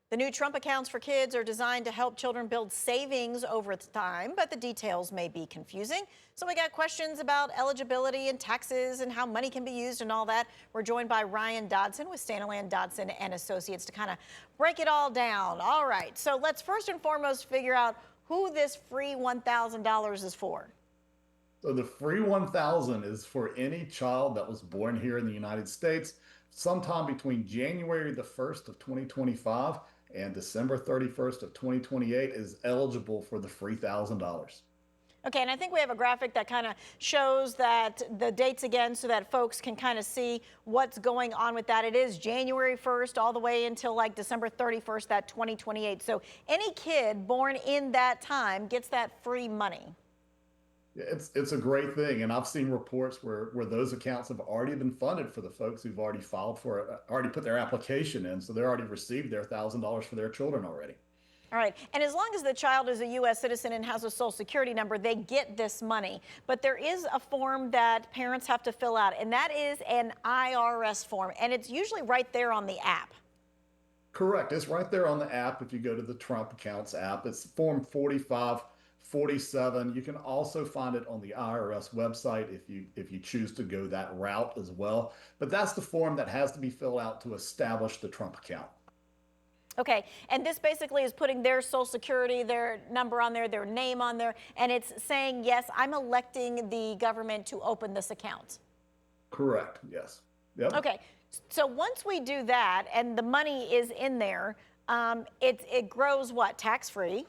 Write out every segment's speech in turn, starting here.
The new Trump accounts for kids are designed to help children build savings over time, but the details may be confusing. So we got questions about eligibility and taxes and how money can be used and all that. We're joined by Ryan Dodson with Stanaland, Dodson and Associates to kind of break it all down. All right, so let's first and foremost figure out who this free $1,000 is for. So the free 1000 is for any child that was born here in the United States sometime between January the 1st of 2025 and December 31st of 2028 is eligible for the free $1,000. Okay, and I think we have a graphic that kind of shows that the dates again so that folks can kind of see what's going on with that. It is January 1st all the way until like December 31st, that 2028. So any kid born in that time gets that free money. It's a great thing, and I've seen reports where those accounts have already been funded for the folks who've already filed for it, already put their application in, so they already received their $1,000 for their children already. All right. And as long as the child is a U.S. citizen and has a social security number, they get this money. But there is a form that parents have to fill out, and that is an IRS form. And it's usually right there on the app. Correct. It's right there on the app. If you go to the Trump Accounts app, it's Form 4547. You can also find it on the IRS website if you choose to go that route as well. But that's the form that has to be filled out to establish the Trump account. Okay, and this basically is putting their social security, their number on there, their name on there, and it's saying, yes, I'm electing the government to open this account. Correct. Yes. Yep. Okay, so once we do that and the money is in there, it grows what, tax-free?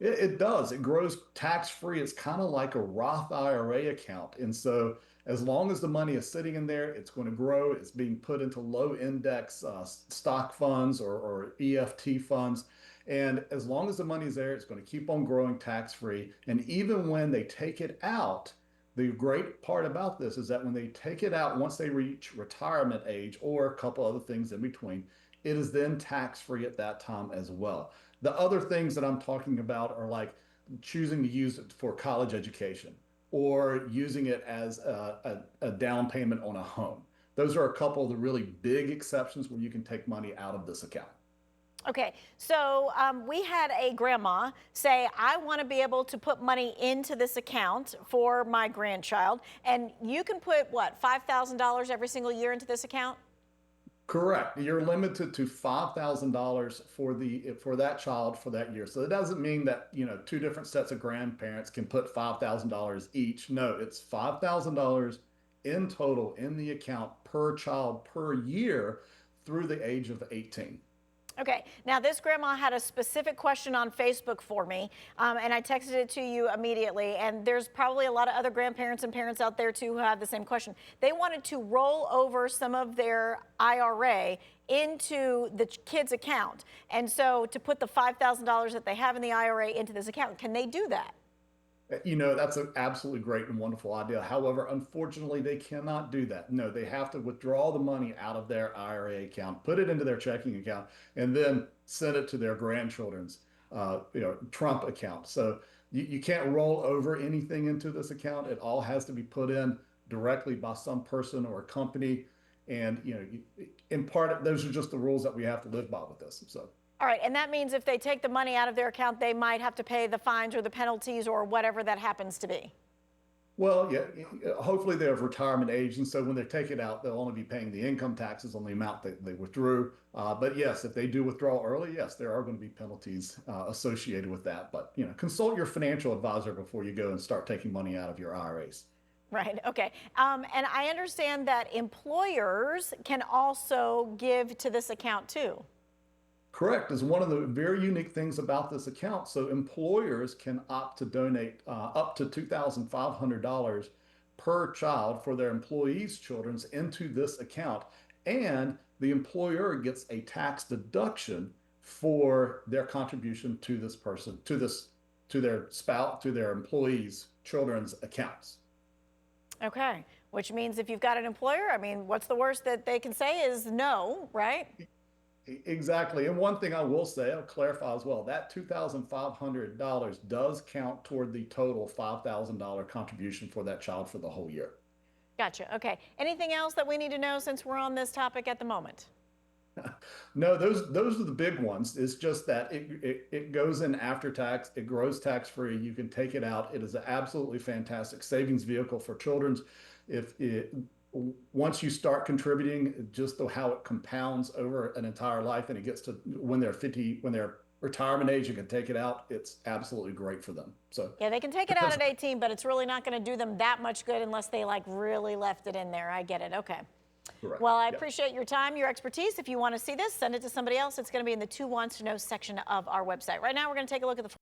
It does. It grows tax-free. It's kind of like a Roth IRA account. And so as long as the money is sitting in there, it's going to grow. It's being put into low index stock funds or EFT funds. And as long as the money is there, it's going to keep on growing tax-free. And even when they take it out, the great part about this is that when they take it out, once they reach retirement age or a couple other things in between, it is then tax-free at that time as well. The other things that I'm talking about are like choosing to use it for college education or using it as a down payment on a home. Those are a couple of the really big exceptions where you can take money out of this account. Okay, so we had a grandma say, I want to be able to put money into this account for my grandchild. And you can put, what, $5,000 every single year into this account? Correct. You're limited to $5,000 for that child for that year. So it doesn't mean that, two different sets of grandparents can put $5,000 each. No, it's $5,000 in total in the account per child per year through the age of 18. Okay, now this grandma had a specific question on Facebook for me, and I texted it to you immediately, and there's probably a lot of other grandparents and parents out there too who have the same question. They wanted to roll over some of their IRA into the kid's account, and so to put the $5,000 that they have in the IRA into this account, can they do that? That's an absolutely great and wonderful idea. However, unfortunately, they cannot do that. No, they have to withdraw the money out of their IRA account, put it into their checking account, and then send it to their grandchildren's, Trump account. So you can't roll over anything into this account. It all has to be put in directly by some person or company. And, in part, those are just the rules that we have to live by with this. So. All right, and that means if they take the money out of their account, they might have to pay the fines or the penalties or whatever that happens to be. Well, yeah, hopefully they're of retirement age, and so when they take it out, they'll only be paying the income taxes on the amount that they withdrew. But yes, if they do withdraw early, yes, there are going to be penalties associated with that. But consult your financial advisor before you go and start taking money out of your IRAs. Right, okay. And I understand that employers can also give to this account too. Correct, is one of the very unique things about this account. So employers can opt to donate up to $2,500 per child for their employees' children's into this account. And the employer gets a tax deduction for their contribution to this person, to their spouse, to their employees' children's accounts. Okay, which means if you've got an employer, I mean, what's the worst that they can say is no, right? Exactly. And one thing I will say, I'll clarify as well, that $2,500 does count toward the total $5,000 contribution for that child for the whole year. Gotcha. Okay. Anything else that we need to know since we're on this topic at the moment? No, those are the big ones. It's just that it goes in after tax. It grows tax free. You can take it out. It is an absolutely fantastic savings vehicle for children's. If it Once you start contributing, just how it compounds over an entire life, and it gets to when they're 50, when they're retirement age, you can take it out. It's absolutely great for them. So Yeah, they can take it out at 18, but it's really not going to do them that much good unless they like really left it in there. I get it. Okay. correct. Well, I Yep. appreciate your time, your expertise. If you want to see this, send it to somebody else. It's going to be in the Two Wants to Know section of our website. Right now, we're going to take a look at the